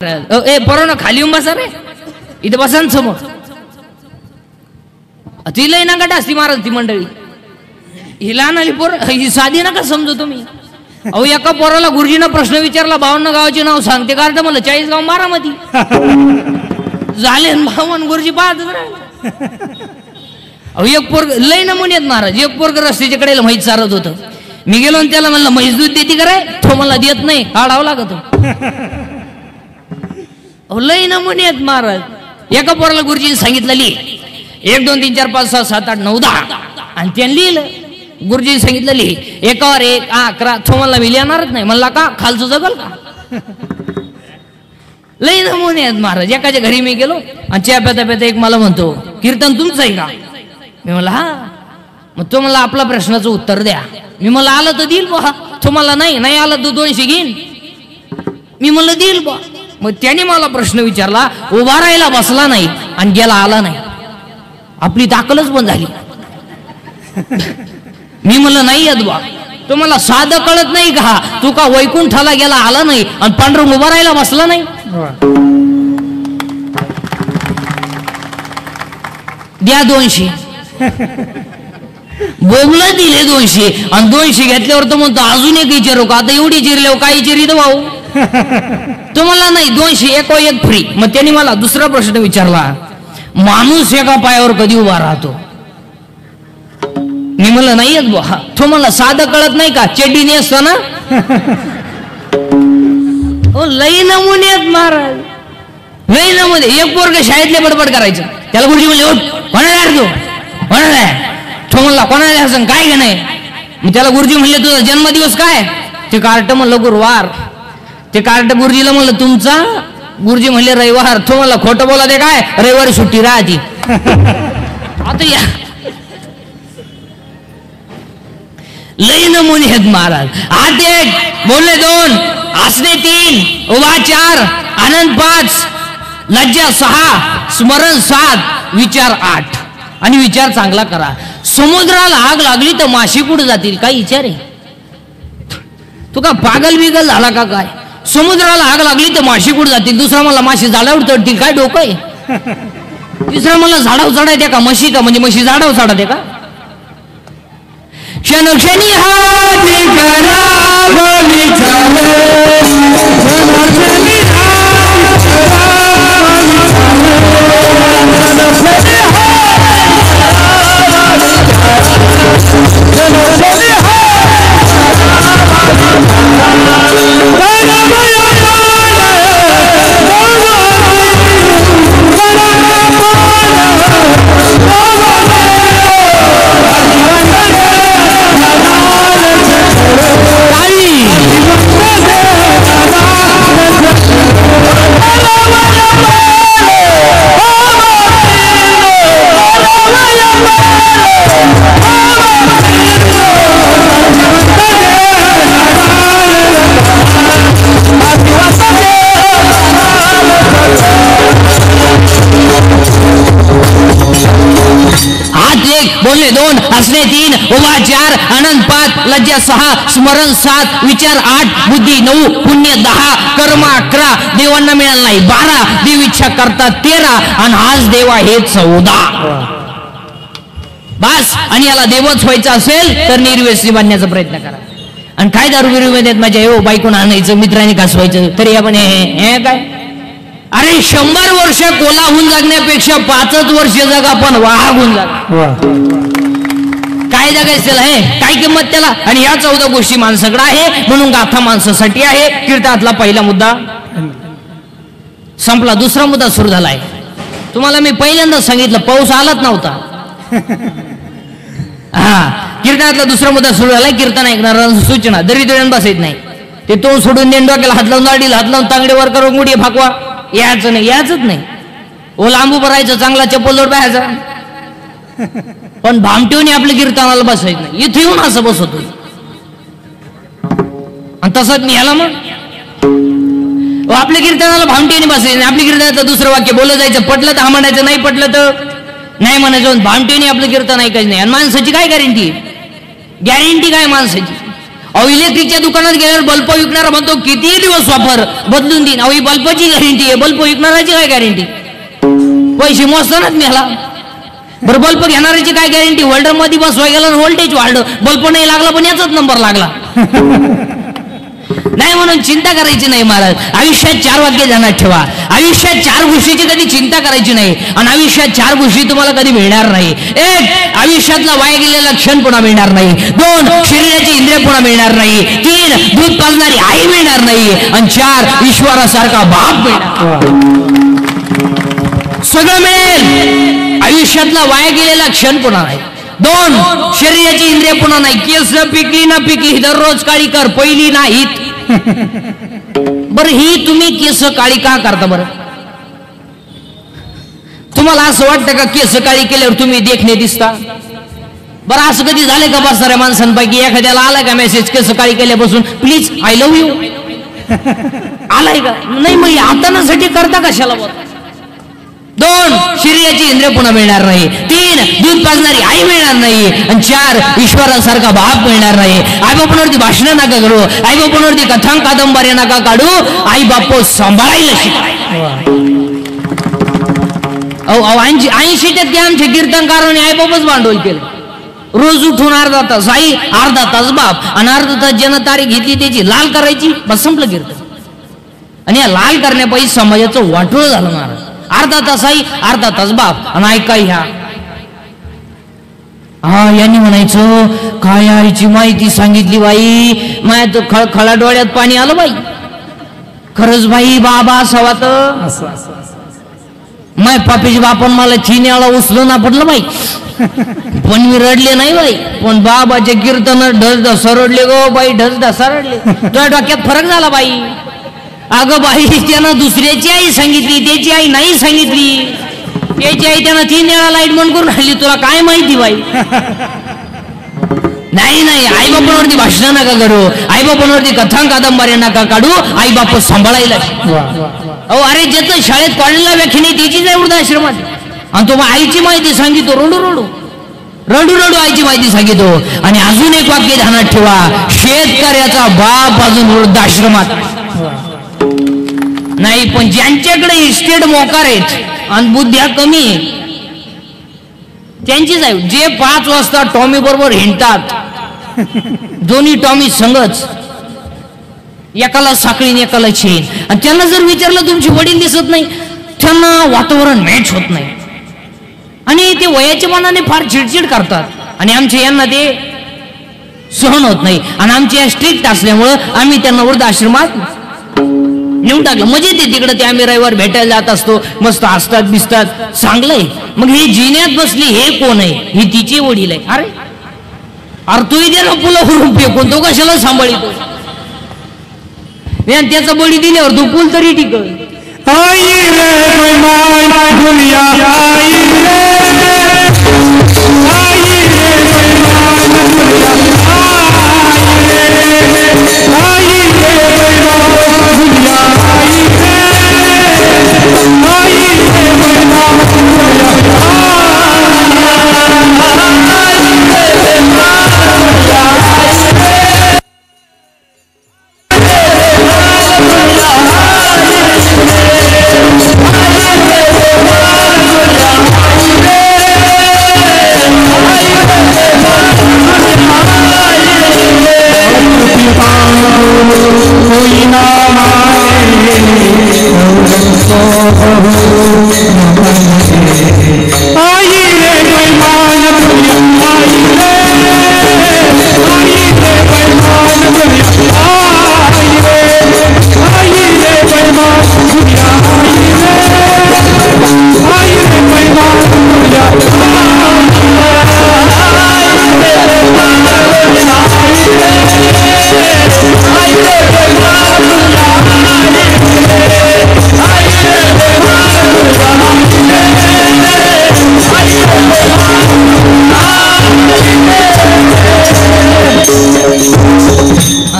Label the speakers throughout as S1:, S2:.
S1: ए पोरांनो खाली येऊन बसा रे, इथे बसा ना समोर. ती लय ना गट असती महाराज ती मंडळी. ही लहान आली पोर, ही साधी नका समजू तुम्ही. अहो एका पोराला गुरुजीनं प्रश्न विचारला, 52 गावाचे नाव सांगते का रे म्हणलं, 40 गाव बारामती झाले. 52 गुरुजी पाहतच राहिले. अहो एक पोरग लय नमुने महाराज. एक पोरग रस्त्याच्या कडेला म्हैस चारत होतं. मी गेलो आणि त्याला म्हणलं म्हैस दूध देते कराय, तो मला देत नाही, काढावं लागत. अहो लय नमुने आहेत महाराज. एका पोराला गुरुजीने सांगितलं लिही 1 2 3 4 5 6 7 8 9 10 आणि त्याने लिहिलं. गुरुजीने सांगितलं लिही 1 और 1 11. तो मला मी लिहिणारच नाही. म्हणला का खालचं जगल का. लय नमुने आहेत महाराज. एकाच्या घरी मी गेलो आणि चहा प्याता प्याता एक मला म्हणतो, कीर्तन तुमचं आहे का. मी म्हणलं हा. मग तो मला आपल्या प्रश्नाचं उत्तर द्या. मी म्हणलं आलं तर देईल बा. तो मला नाही आलं तर 200 घेईन. मी म्हणलं देईल बा. मग त्याने मला प्रश्न विचारला, उभा राहायला बसला नाही आणि गेला आला नाही. आपली ताकदच बंद झाली. मी म्हणलं नाही येत बा. तुम्हाला साधं कळत नाही का, तू का वैकुंठाला गेला आला नाही आणि पांडुरंग उभा राहायला बसला नाही. द्या 200. बोबलं दिले 200 आणि 200 घेतल्यावर तो म्हणतो अजून एक विचारू का. आता एवढी चिरल्यावर काही चिरीत भाऊ. तुम्हाला नाही 200 1 फ्री. मग त्यांनी मला दुसरा प्रश्न विचारला, माणूस एका पायावर कधी उभा राहतो. मी म्हणलं नाही येत बुवा. तो मला साधं कळत नाही का, चड्डी असतो ना. लई नमुने आहेत महाराज, लई नमुने. एक पोरग शाळेतले बडबड करायचं, त्याला गुरुजी म्हणले उठ, कोणाला तू कोणाला. तो म्हणला कोणाला सांग काय का नाही. मग त्याला गुरुजी म्हणले तुझा जन्मदिवस काय. ते कार्ट म्हणलं गुरुवार. ते कार्ट गुरुजीला म्हणलं तुमचा. गुरुजी म्हणले रविवार. तो म्हणला खोटं बोला ते काय, रविवारी सुट्टी राहती. आता या लई नमुने आहेत महाराज. हात 1 बोलले 2 हसणे 3 उभा 4 आनंद 5 लज्जा 6 स्मरण 7 विचार 8. आणि विचार चांगला करा. समुद्राला आग लागली तर माशी कुठे जातील, काय विचार आहे. तू का पागल बिगल झाला का काय. समुद्राला आग लागली तर माशी कुठे जातील. दुसरा मला माशी झाडावर चढतील, काय डोकं आहे. तिसरा मला झाडावर चढायचे का, म्हशी का म्हणजे म्हशी झाडावर चढते का. क्षणक्षणी बोलले 2 हसणे 3 उभा 4 आनंद 5 लज्जा 6 स्मरण 7 विचार 8 बुद्धी 9 पुण्य 10 कर्म 11 देवांना मिळालं नाही 12 देव इच्छा करतात 13 आणि आज देव आहे 14. बस. आणि याला देवच व्हायचं असेल तर निर्व्यसनी बांधण्याचा प्रयत्न करा. आणि काय दारू बिरू मध्ये माझ्या हो बायकोन आणायचं मित्रांनी घासवायचं तरी आपण हे काय. अरे 100 वर्ष कोला होऊन जगण्यापेक्षा 5च वर्ष जगा पण वाघ होऊन जागा. काय जगायचं त्याला, हे काय किंमत त्याला. आणि या 14 गोष्टी माणसाकडे आहे म्हणून गाथा माणसासाठी आहे. कीर्तनातला पहिला मुद्दा संपला. दुसरा मुद्दा सुरू झालाय. तुम्हाला मी पहिल्यांदा सांगितलं पाऊस आलाच नव्हता. हा कीर्तनातला दुसरा मुद्दा सुरू झालाय. कीर्तन ऐकणाऱ्यांना सूचना, दरिद्र्यान बसायच नाही. ते तो सोडून देऊन डोक्याला हात लावून दाढीला हात लावून तांगडीवर करून गुडी फाकवा यायचं नाही, यायचंच नाही. ओ लांबू भरायचं, चांगला चप्पल जोड पाहायचा. पण भामटीवनी आपल्या कीर्तनाला बसायचं नाही. इथे येऊन असं बसवतो. आणि तसंच मी ह्याला मग आपल्या कीर्तनाला भामटीने बसायचं नाही. आपल्या कीर्तनाचं दुसरं वाक्य बोललं जायचं. पटलं तर हा म्हणायचं, नाही पटलं तर नाही म्हणायचं. भामटीने आपलं कीर्तन ऐकायचं नाही. आणि माणसाची काय गॅरंटी, गॅरंटी काय माणसाची. अहो इलेक्ट्रिकच्या दुकानात गेल्यावर बल्ब विकणारा म्हणतो किती दिवस वापर बदलून देईन. अहो ही बल्बची गॅरंटी आहे, बल्ब विकणाराची काय गॅरंटी? पैसे मोजतानाच मिळाला. बरं बल्ब घेणाऱ्याची काय गॅरंटी? होल्डर मध्ये बसवा गेला व्होल्टेज वाढलं, बल्ब नाही लागला पण याचाच नंबर लागला. नाही म्हणून चिंता करायची नाही महाराज. आयुष्यात 4 वाक्य ध्यानात ठेवा. आयुष्यात 4 गोष्टीची कधी चिंता करायची नाही आणि आयुष्यात 4 गोष्टी तुम्हाला कधी मिळणार नाही. 1 आयुष्यातला वाया गेलेला क्षण पुन्हा मिळणार नाही. 2 शरीराची इंद्रिय पुन्हा मिळणार नाही. 3 दूध पाजणारी आई मिळणार नाही आणि 4 ईश्वरासारखा बाप मिळणार. सगळं मिळेल, आयुष्यातला वाया गेलेला क्षण पुन्हा नाही. 2 शरीराची इंद्रिय पुन्हा नाही. केस पिकली ना पिकली दररोज काळी कर, पहिली नाहीत. बरं ही तुम्ही केस काळी का करता? बरं तुम्हाला असं वाटतं का केस काळी केल्यावर तुम्ही देखणे दिसता? बरं असं कधी झालंय का बसणाऱ्या माणसांपैकी एखाद्याला आलाय का मेसेज केस काळी केल्यापासून प्लीज आय लव्ह यू आलाय का? नाही. मग आतानासाठी करता कशाला? बरं 2 शरीराची इंद्रिय पुन्हा मिळणार नाही. 3 दूध पाजणारी आई मिळणार नाही आणि 4 ईश्वरासारखा बाप मिळणार नाही. आई बापांवरती भाषणं नका करू, आई बापांवरती कथा कादंबऱ्या नका काढू, आई बाप सांभाळायला शिका. 80% आमच्या कीर्तनकारांनी आई बापच भांडवल केलं. रोज उठून अर्धा तास आई, अर्धा तास बाप आणि अर्धा तास ज्यानं तारीख घेतली त्याची लाल करायची, बस संपलं कीर्तन. आणि या लाल करण्यापायी समाजाचं वाटोळ झालं महाराज. अर्धा तास आई, अर्धा तास बाप आणि ऐका ह्या यांनी म्हणायचं काय आईची माहिती सांगितली बाई, माया तो खळखळा डोळ्यात पाणी आलं बाई. खरंच बाई बाबा असावा तर माय पापीची बापन मला 3 वेळा उचलून ना पडलं बाई, पण मी रडले नाही बाई. पण बाबाचे कीर्तन ढस ढसा रडले गो बाई, ढस ढसा रडले. तुझ्या डोक्यात फरक झाला बाई. अगं बाई त्यानं दुसऱ्याची आई सांगितली, त्याची आई नाही सांगितली. त्याची आई त्यानं 3 वेळा लाईट बंद करून राहिली, तुला काय माहिती बाई? नाही नाही, आई बापांवरती भाषण नका करू, आई बापांवरती कथा कादंबऱ्या नका काढू, आई बाप सांभाळायला. अहो अरे ज्याचं शाळेत कॉलेजला व्याख्या नाही त्याची नाही वृद्धाश्रमात, आणि तो आईची माहिती सांगितो रडू रडू रडू रडू आईची माहिती सांगितो. आणि अजून एक वाक्य ध्यानात ठेवा, शेतकऱ्याचा बाप अजून वृद्धाश्रमात नाही. पण ज्यांच्याकडे इस्टेट मोकार आहेत आणि बुद्ध्या कमी आहे त्यांचीच आहे. जे 5 वाजता टॉमी बरोबर हिंडतात, दोन्ही टॉमी संगच, एकाला साखळीने एकाला चेन, आणि त्यांना जर विचारलं तुमचे वडील दिसत नाही, त्यांना वातावरण मॅच होत नाही आणि ते वयाच्या मनाने फार चिडचिड करतात. आणि आमच्या यांना ते सहन होत नाही आणि आमच्या स्ट्रिक्ट असल्यामुळं आम्ही त्यांना वृद्धाश्रमात नेऊन टाकलं. मजेत आहे तिकडे, ते आम्ही रविवार भेटायला जात असतो, मस्त हसतात बिसतात, चांगलंय. मग हे जिन्यात बसली हे कोण आहे? ही तिचे वडील आहे. अरे अरे तू इथे ना पुलावरून फेकून तो कशाला सांभाळतो? त्याचा बळी दिल्यावर तू पूल तरी टिक.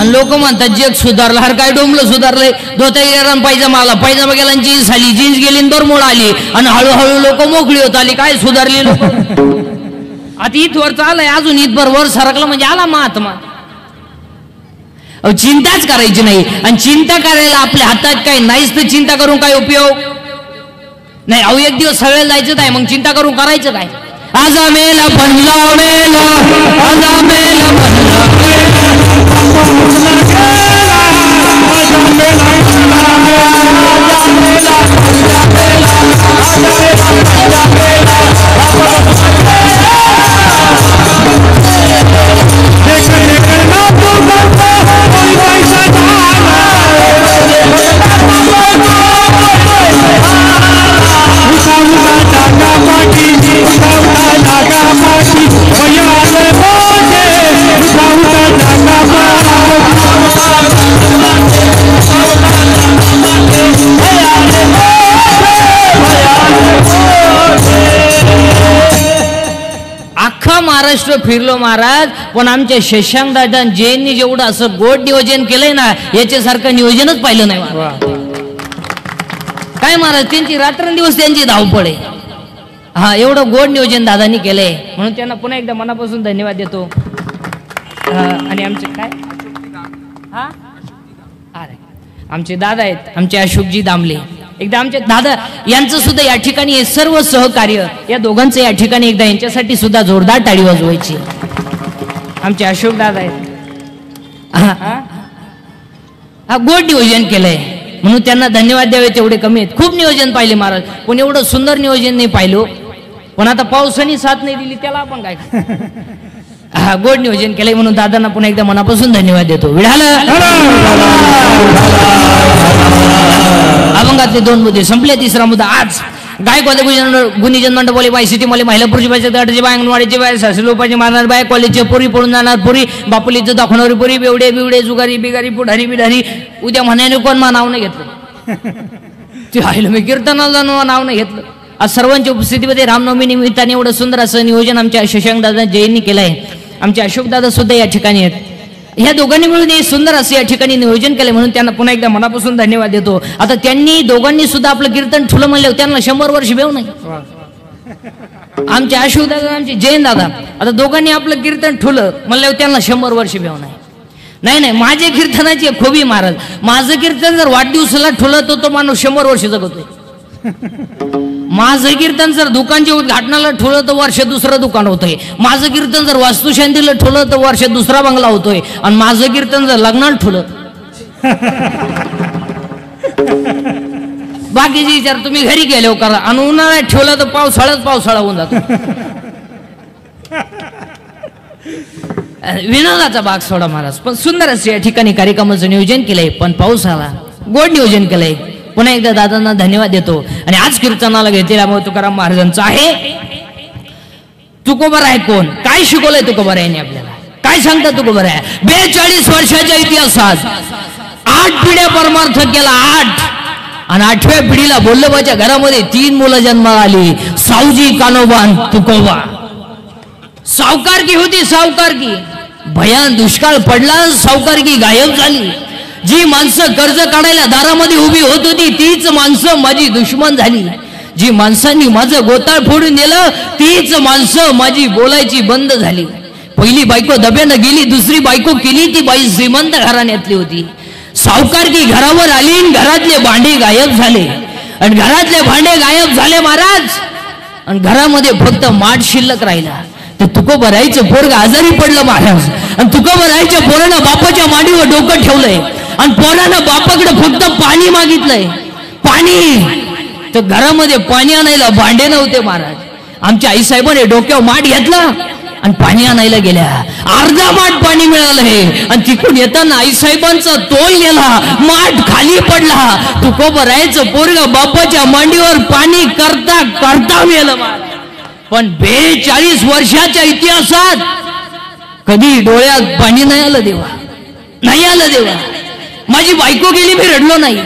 S1: लोक म्हणतात जग सुधारलं, हर काय डोंबलं सुधारलंय. धोता गेला पायजामा आला, पायजामा गेला जीन्स आली, जीन्स गेली बरमोड आली आणि हळूहळू लोक मोकळी होत आली. काय सुधारली लोक? आता इथवर चालय, अजून इथभर वर सरकलं म्हणजे आला महात्मा. चिंताच करायची नाही. आणि चिंता करायला आपल्या हातात काय नाहीच तर चिंता करून काय उपयोग नाही. अहो एक दिवस सगळ्याला जायचं काय, मग चिंता करून करायचं काय. आज मेला बनला मेला, आज मेला बनला महाराष्ट्र फिरलो महाराज, पण आमच्या शशांक दादा जैननी जेवढं असं गोड नियोजन केलंय ना, याच्यासारखं नियोजनच पाहिलं नाही काय महाराज. त्यांची रात्रंदिवस त्यांची धावपळ आहे. हा एवढं गोड नियोजन दादांनी केलंय, म्हणून त्यांना पुन्हा एकदा मनापासून धन्यवाद देतो. आणि आमचे काय हा अरे आमचे दादा आहेत, आमचे अशोकजी दामले. एकदा आमचे दादा यांचं सुद्धा या ठिकाणी हे सर्व सहकार्य, या दोघांचं या ठिकाणी एकदा यांच्यासाठी सुद्धा जोरदार टाळी वाजवायची. आमचे अशोक दादा आहेत. हा गोड नियोजन केलंय, म्हणून त्यांना धन्यवाद द्यावे तेवढे कमी आहेत. खूप नियोजन पाहिले महाराज, पण एवढं सुंदर नियोजन नाही पाहिलं. पण आता पावसाने साथ नाही दिली, त्याला आपण काय. हा गोड नियोजन केलंय, म्हणून दादांना पुन्हा एकदा मनापासून धन्यवाद देतो. अभंगातले 2 मुद्दे संपले. तिसरा मुद्दा आज गायकवाड गुणीजन मंडळ बोले बाय सिटी मला महिला पुरुष बायचे गटाची बाय अंगणवाडीची बाय सासरी लोपाची मारणार बाय कॉलेजचे पुरी पळून जाणार पुरी बापुलीचं दाखवणारी पुरी बेवडे बिवडे जुगारी बिगारी पुढारी बिढारी. उद्या म्हणाने कोण मा नाव नाही घेतलं, ते आईला मी कीर्तनाला नाव नाही घेतलं. आज सर्वांच्या उपस्थितीमध्ये रामनवमी निमित्ताने एवढं सुंदर असं नियोजन आमच्या शशांक दादा जैननी केलं आहे. आमचे अशोक दादा सुद्धा या ठिकाणी आहेत. ह्या दोघांनी मिळून हे सुंदर असं या ठिकाणी नियोजन केलं, म्हणून त्यांना पुन्हा एकदा मनापासून धन्यवाद देतो. आता त्यांनी दोघांनी सुद्धा आपलं कीर्तन ठुलं म्हणलं, त्यांना 100 वर्ष बेव नाही. आमचे अशोक दादा आमचे जैन दादा आता दोघांनी आपलं कीर्तन ठुलं म्हणलं, त्यांना 100 वर्ष बेव नाही. नाही नाही, माझे कीर्तनाची खोबी महाराज, माझं कीर्तन जर वाढदिवसाला ठुलं तो माणूस 100 वर्ष जगतोय. माझं कीर्तन जर दुकानच्या उद्घाटनाला ठेवलं तर वर्ष दुसरं दुकान होतंय. माझं कीर्तन जर वास्तुशांतीला ठेवलं तर वर्ष दुसरा बंगला होतोय. आणि माझं कीर्तन जर लग्नाला ठेवलं, बाकीचे विचार तुम्ही घरी गेले करा. आणि उन्हाळ्यात ठेवलं तर पावसाळा होऊन जातो. विनोदाचा भाग सोडा महाराज, पण सुंदर असं या ठिकाणी कार्यक्रमाचं नियोजन केलंय. पण पाऊस आला, गोड नियोजन केलंय. पुन्हा एकदा दादांना धन्यवाद देतो. आणि आज कीर्तनाला घेतलेला तुकाराम महाराजांचा आहे. तुकोबाराय कोण, काय शिकवलंय तुकोबारायांनी आपल्याला, काय सांगता तुकोबाराय. 42 वर्षाच्या इतिहासात 8 पिढ्या परमार्थ केला, 8. आणि 8व्या पिढीला बोल्लबाच्या घरामध्ये 3 मुलं जन्माला आली, सावजी कानोबा तुकोबा. सावकारकी होती, सावकारकी. भयान दुष्काळ पडला, सावकारकी गायब झाली. जी माणसं कर्ज काढायला दारामध्ये उभी होत होती तीच माणसं माझी दुश्मन झाली. जी माणसांनी माझं गोताळ फोडून दिलं तीच माणसं माझी बोलायची बंद झाली. पहिली बायको दब्यानं गेली, दुसरी बायको केली, ती बाई श्रीमंत घराण्यातली होती. सावकारकी घरावर आली आणि घरातले भांडे गायब झाले. आणि घरातले भांडे गायब झाले महाराज, आणि घरामध्ये फक्त माठ शिल्लक राहिला. तर तुकोबारायचं पोरग आजारी पडलं महाराज. आणि तुकोबारायच्या पोरानं बापाच्या मांडीवर डोकं ठेवलंय आणि पोरानं बापाकडे फक्त पाणी मागितलंय, पाणी. तर घरामध्ये पाणी आणायला भांडे नव्हते महाराज. आमच्या आईसाहेबांनी डोक्यावर माठ घेतला आणि पाणी आणायला गेल्या. अर्धा माठ पाणी मिळालंय आणि तिकडून येताना आईसाहेबांचा तोल गेला, माठ खाली पडला. तुकोबारायचं पोरग बापाच्या मांडीवर पाणी करता करता मेलं. पण 42 वर्षाच्या इतिहासात कधी डोळ्यात पाणी नाही आलं देवा, नाही आलं देवा. माझी बायको गेली, मी रडलो नाही.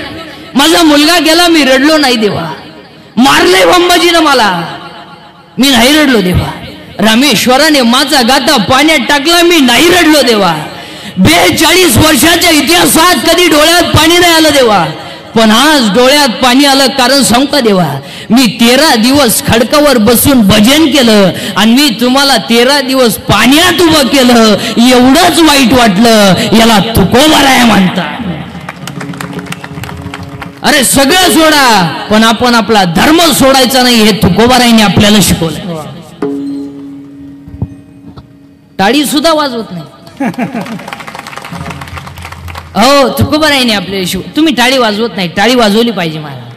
S1: माझा मुलगा गेला, मी रडलो नाही देवा. मारले अंबाजीनं मला, मी नाही रडलो देवा. रामेश्वराने माझा गाता पाण्यात टाकला, मी नाही रडलो देवा. 42 वर्षाच्या इतिहासात कधी डोळ्यात पाणी नाही आलं देवा. पण आज डोळ्यात पाणी आलं. कारण सांगू का देवा, मी 13 दिवस खडकावर बसून भजन केलं आणि मी तुम्हाला 13 दिवस पाण्यात उभं केलं. एवढंच वाईट वाटलं. याला तुकोबाराय म्हणतात. अरे सगळं सोडा, पण आपण आपला धर्म सोडायचा नाही हे तुकोबारायने आपल्याला शिकवलं. टाळी सुद्धा वाजवत नाही. हो, तुकोबारायने आपल्याला शिकव. तुम्ही टाळी वाजवत नाही, टाळी वाजवली पाहिजे. मला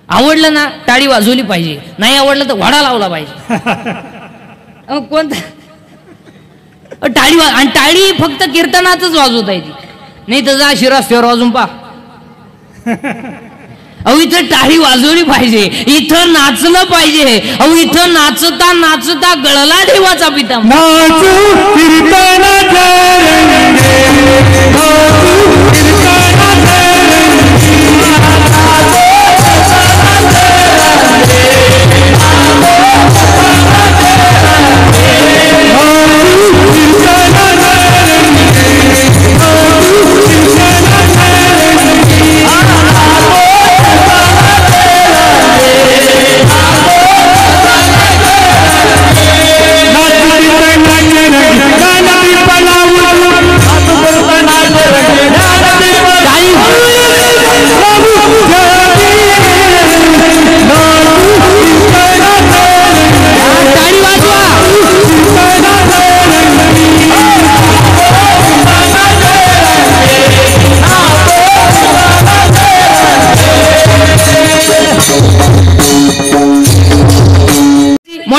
S1: आवडलं ना, टाळी वाजवली पाहिजे. नाही आवडलं तर वाडा लावला पाहिजे. कोणता टाळी आणि टाळी फक्त कीर्तनातच वाजवता येते, नाही तर जा शिरस्त्यावर वाजून पा. अहो इथं टाळी वाजवली पाहिजे, इथं नाचलं पाहिजे. अहो इथं नाचता नाचता गळला देवाचा पिता.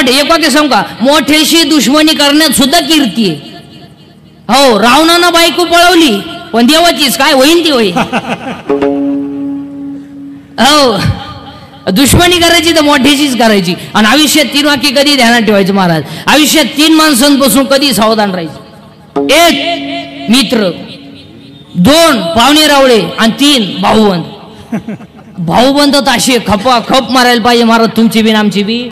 S1: एक वाक्य सांगू का, मोठ्याशी दुश्मनी करण्यात सुद्धा कीर्ती आहे. हो, रावणानं बायको पळवली, पण देवाचीच काय होईन ती होईल. हो, दुश्मनी करायची तर मोठ्याचीच करायची. आणि आयुष्यात 3 वाक्य कधी ध्यानात ठेवायचं महाराज. आयुष्यात 3 माणसांपासून कधी सावधान राहायचं. 1 मित्र, 2 पाहुणे रावळे आणि 3 भाऊबंद. भाऊबंद तर असे खपा खप मारायला पाहिजे महाराज, तुमची बी आमची बी.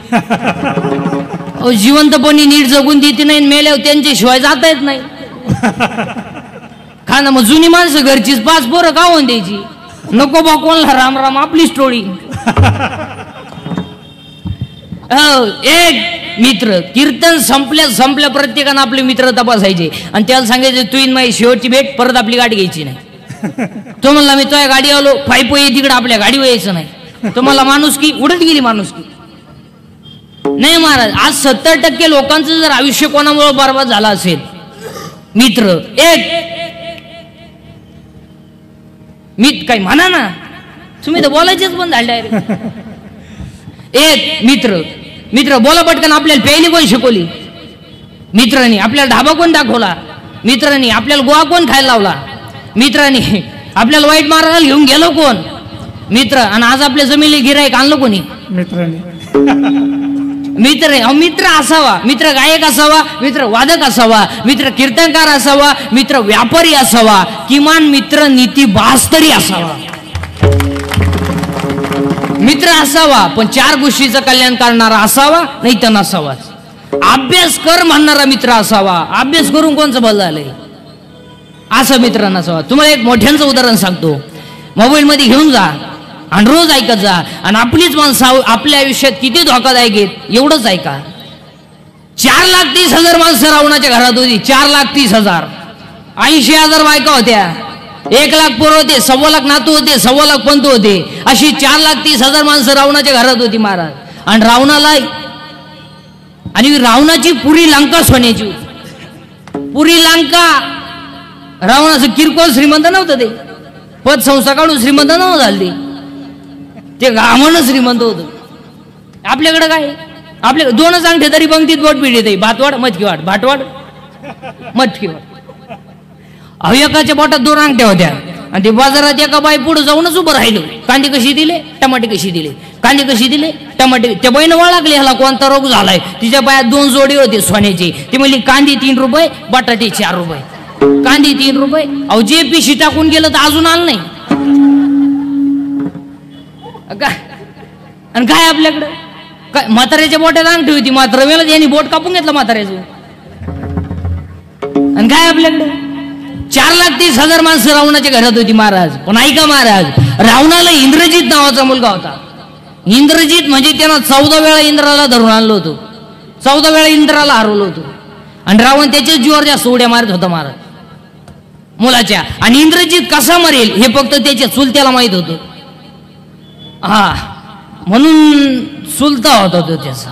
S1: जिवंतपणी नीट जगून देते नाही, मेल्यावर त्यांच्याशिवाय जाता येत नाही. खा ना मग, जुनी माणसं घरचीच 5 पोरं का होऊन द्यायची. नको बा कोणला राम राम, आपली स्टोरी. 1 मित्र, कीर्तन संपल्या प्रत्येकानं आपले मित्र तपासायचे आणि त्याला सांगायचे तू इन माझी शेवटची भेट, परत आपली गाडी घ्यायची नाही. तो म्हणला मी तुझ्या गाडी आलो, पायी ये तिकडे, आपल्या गाडीवर यायचं नाही. तो मला माणुसकी उडत गेली. माणुसकी नाही महाराज. आज 70% लोकांचं जर आयुष्य कोणामुळे बरबाद झालं असेल, मित्र. 1 काही म्हणा ना, तुम्ही तर बोलायचेच बंद झाले डायरेक्ट. 1 मित्र बोला पटकन. आपल्याला प्यायली कोण शिकवली? मित्रांनी. आपल्याला ढाबा कोण दाखवला? मित्रांनी. आपल्याला गोवा कोण खायला लावला? मित्रांनी. आपल्याला वाईट मार्गाला घेऊन गेलो कोण? मित्र. आणि आज आपल्या जमिनीला गिराईक आणलं कोणी? मित्रांनी. मित्र असावा, मित्र गायक असावा, मित्र वादक असावा, मित्र कीर्तनकार असावा, मित्र व्यापारी असावा, किमान मित्र नीतिबाज तरी असावा. मित्र असावा, पण 4 गोष्टीचं कल्याण करणारा असावा, नाही तर नसावाच. अभ्यास कर म्हणणारा मित्र असावा. अभ्यास करून कोणचं भलं झालंय? असं मित्र नसावा. तुम्हाला एक मोठ्यांचं उदाहरण सांगतो. मोबाईल मध्ये घेऊन जा आणि रोज ऐकत जा, आणि आपलीच माणसं आपल्या आयुष्यात किती धोकादायक आहेत एवढंच ऐका. 4,30,000 माणसं रावणाच्या घरात होती. 4,30,000. 80,000 बायका होत्या, 1,00,000 पोरं होते, 1,25,000 नातू होते, 1,25,000 पंतू होते. अशी 4,30,000 माणसं रावणाच्या घरात होती महाराज. आणि रावणाची पुरी लंका सोन्याची होती. पुरी लंका. रावणाचं किरकोळ श्रीमंत नव्हतं, ते पतसंस्था काढून श्रीमंत नव्हतं झाले, ते गामण श्रीमंत होतं. आपल्याकडे काय? आपल्या 2च अंगठे तरी पंक्तीत बोट पिढीत. भातवाड मटकीवाड, भाटवाड मटकीवाड. एकाच्या बोटात 2 अंगठ्या होत्या आणि ते बाजारात एका बाई पुढे जाऊनच उभं राहिलं. कांदे कशी दिले, टमाटे कशी दिले, कांदे कशी दिले, टमाटे. त्या बाईनं वळखले ह्याला कोणता रोग झालाय. तिच्या पायात 2 जोडी होते सोन्याचे. ती म्हणली कांदे 3 रुपये, बटाटे 4 रुपये. कांदे 3 रुपये. अहो जे पिशी टाकून गेलं तर अजून आलं नाही. आणि काय आपल्याकडं काय? म्हाताऱ्याच्या बोटात अंगठी होती, मात्र वेळेला यांनी बोट कापून घेतलं म्हाताऱ्याचं. आणि काय आपल्याकडे 4,30,000 माणसं रावणाच्या घरात होती महाराज. पण ऐका महाराज, रावणाला इंद्रजित नावाचा मुलगा होता. इंद्रजित म्हणजे त्यानं 14 वेळा इंद्राला धरून आणलं होतं, 14 वेळा इंद्राला हरवलं होतं. आणि रावण त्याच्याच जीवावर जास्त उड्या मारत होता महाराज मुलाच्या. आणि इंद्रजित कसा मरेल हे फक्त त्याच्या चुलत्याला माहित होतं. हा, म्हणून चुलता होता तो त्याचा.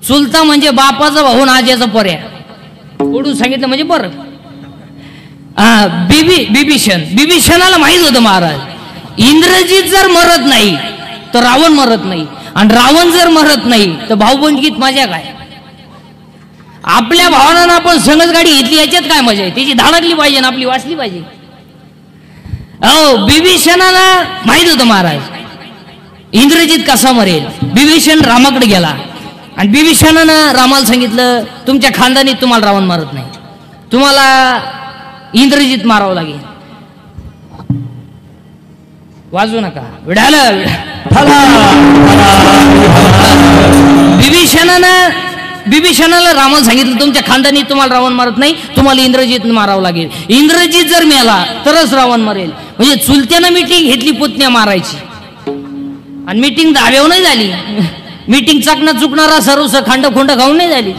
S1: चुलता म्हणजे बापाचा भाऊ आज्याचा पर्या ओढून सांगितलं म्हणजे बरं. बिभीषणाला माहित होतं महाराज, इंद्रजित जर मरत नाही तर रावण मरत नाही, आणि रावण जर मरत नाही तर भाऊबंदकीत मजा काय. आपल्या भावनांना आपण संगत गाडी घेतली याच्यात काय मजा आहे, त्याची धाडकली पाहिजे ना आपली वाचली पाहिजे. हो, बिभीषणाला माहित होतं महाराज इंद्रजित कसा मरेल. बिभीषण रामाकडे गेला आणि बिभीषणानं रामाला सांगितलं, तुमच्या खानदानीत तुम्हाला रावण मारत नाही, तुम्हाला इंद्रजित मारावं लागेल. वाजू नका, विडालं. बिभीषणाला रामाला सांगितलं, तुमच्या खानदानीत तुम्हाला रावण मारत नाही, तुम्हाला इंद्रजित मारावं लागेल. इंद्रजित जर मेला तरच रावण मरेल. म्हणजे चुलत्यानं मिटिंग घेतली पुतण्या मारायची, आणि मिटिंग धाब्यावर नाही झाली. मीटिंग चकना चुकणारा सर्वस खांड खोंड खाऊन नाही झाली.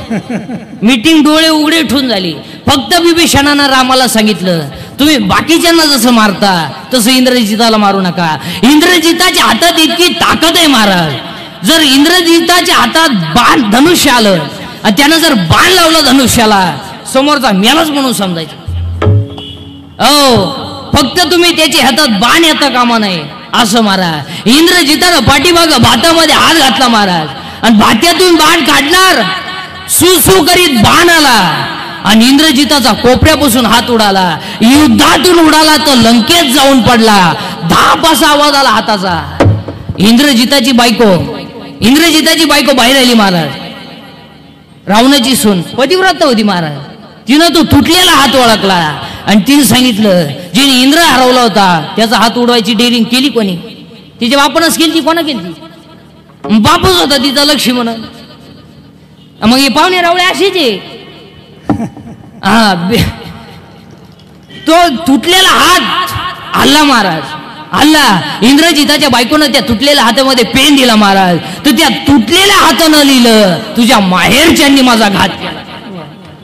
S1: मीटिंग डोळे उघडे ठेवून झाली. फक्त बिभीषणानं रामाला सांगितलं, तुम्ही बाकीच्यांना जसं मारता तसं इंद्रजिताला मारू नका. इंद्रजिताच्या हातात इतकी ताकद आहे महाराज, जर इंद्रजिताच्या हातात बाण धनुष्य आलं आणि त्यानं जर बाण लावलं धनुष्याला, समोरचा मेलाच म्हणून समजायचं. हो, फक्त तुम्ही त्याच्या हातात बाण येता कामा नये असं मारा. इंद्रजितानं पाठीमाग भातामध्ये हात घातला महाराज, आणि भात्यातून बाण काढणार, सुसू करीत बाण आला आणि इंद्रजिताचा कोपऱ्यापासून हात उडाला. युद्धातून उडाला तर लंकेत जाऊन पडला. धाप असा आवाज आला हाताचा. इंद्रजिताची बायको बाहेर आली महाराज. रावणाची सून पतिव्रता होती महाराज. तिनं तो तुटलेला हात ओळखला आणि तिने सांगितलं, जिने इंद्र हरवला होता त्याचा हात उडवायची डेअरिंग केली कोणी? तिच्या बापानंच केली. कोणा केली? बापच होता तिचा लक्ष्मण. मग हे पाहुणे रावळे असेच आहे. तो तुटलेला हात हल्ला महाराज, हल्ला. इंद्रजिताच्या बायकोनं त्या तुटलेल्या हातामध्ये पेन दिला महाराज. तर त्या तुटलेल्या हातानं लिहिलं, तुझ्या माहेरच्यांनी माझा घात केला.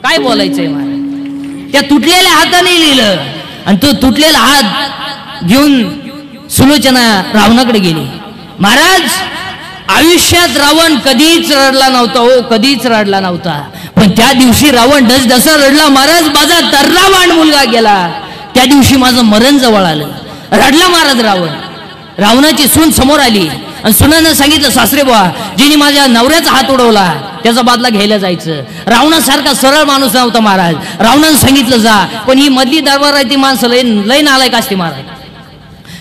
S1: काय बोलायचंय महाराज, त्या तुटलेल्या हाताने लिहिलं. आणि तो तुटलेला हात घेऊन सुलोचना रावणाकडे गेली. महाराज, आयुष्यात रावण कधीच रडला नव्हता. हो, कधीच रडला नव्हता. पण त्या दिवशी रावण डसडसा रडला महाराज. माझा तर्रावान मुलगा गेला, त्या दिवशी माझं मरण जवळ आलं. रडला महाराज रावण. रावणाची सून समोर आली आणि सुनानं सांगितलं, सासरे बुवा, जिने माझ्या नवऱ्याचा हात उडवला त्याचा बदला घ्यायला जायचं. रावणासारखा सरळ माणूस नव्हता महाराज. रावणानं सांगितलं जा, पण ही मधली दरबार आहे ती माणसं लय नालायक असते महाराज.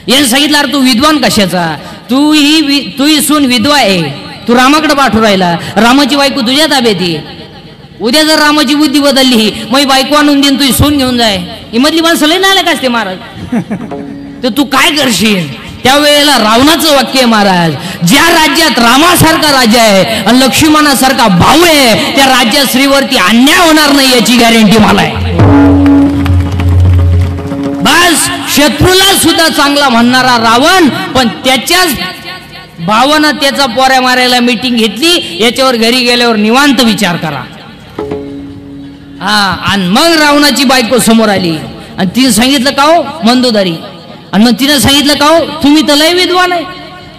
S1: याने सांगितलं, अरे तू विद्वान कशाचा, तू ही सून विधवा आहे, तू रामाकडे पाठवू राहिला. रामाची बायको तुझ्या ताब्यात आहे. उद्या जर रामाची बुद्धी बदलली, मग बायको आणून देईन, तुझी सून घेऊन जाय. ही मधली माणसं लय नालायक असते महाराज. तर तू काय करशील? त्यावेळेला रावणाचं वाक्य महाराज, ज्या राज्यात रामासारखा राजा आहे आणि लक्ष्मणासारखा भाऊ आहे, त्या राज्यात स्त्रीवरती अन्याय होणार नाही याची गॅरंटी मला आहे. बस, शत्रूला सुद्धा चांगला म्हणणारा रावण, पण त्याच्याच भावानं त्याचा पोऱ्या मारायला मीटिंग घेतली. याच्यावर घरी गेल्यावर निवांत विचार करा. आणि मग रावणाची बायको समोर आली आणि तिने सांगितलं, का हो मंदोदरी? आणि मग तिनं सांगितलं, का हो तुम्ही तर लय विद्वान आहे,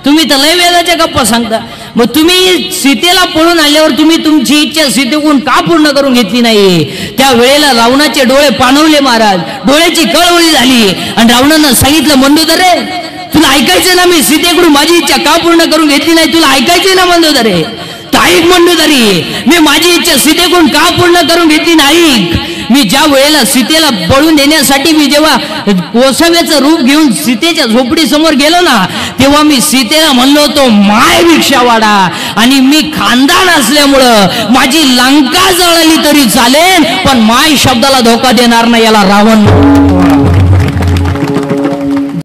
S1: तुम्ही तर लय वेदाच्या गप्पा सांगता. मग तुम्ही सीतेला पळून आल्यावर तुम्ही तुमची इच्छा सीतेकडून का पूर्ण करून घेतली नाही? त्या वेळेला रावणाचे डोळे पाणवले महाराज. डोळ्याची कळवळी झाली आणि रावणानं सांगितलं, मंदोदरे, तुला ऐकायचं ना, मी सीतेकडून माझी इच्छा का पूर्ण करून घेतली नाही? तुला ऐकायचंय ना मंदोदरे? ऐक मंडोदरी, मी माझी इच्छा सीतेकडून का पूर्ण करून घेतली नाही? मी ज्या वेळेला सीतेला पळून देण्यासाठी मी जेव्हा कोसव्याचं रूप घेऊन सीतेच्या झोपडी समोर गेलो ना, तेव्हा मी सीतेला म्हणलो होतो, माय भिक्षा वाडा. आणि मी खानदान असल्यामुळं माझी लंका जळली तरी चालेल, पण माय शब्दाला धोका देणार नाही, याला रावण.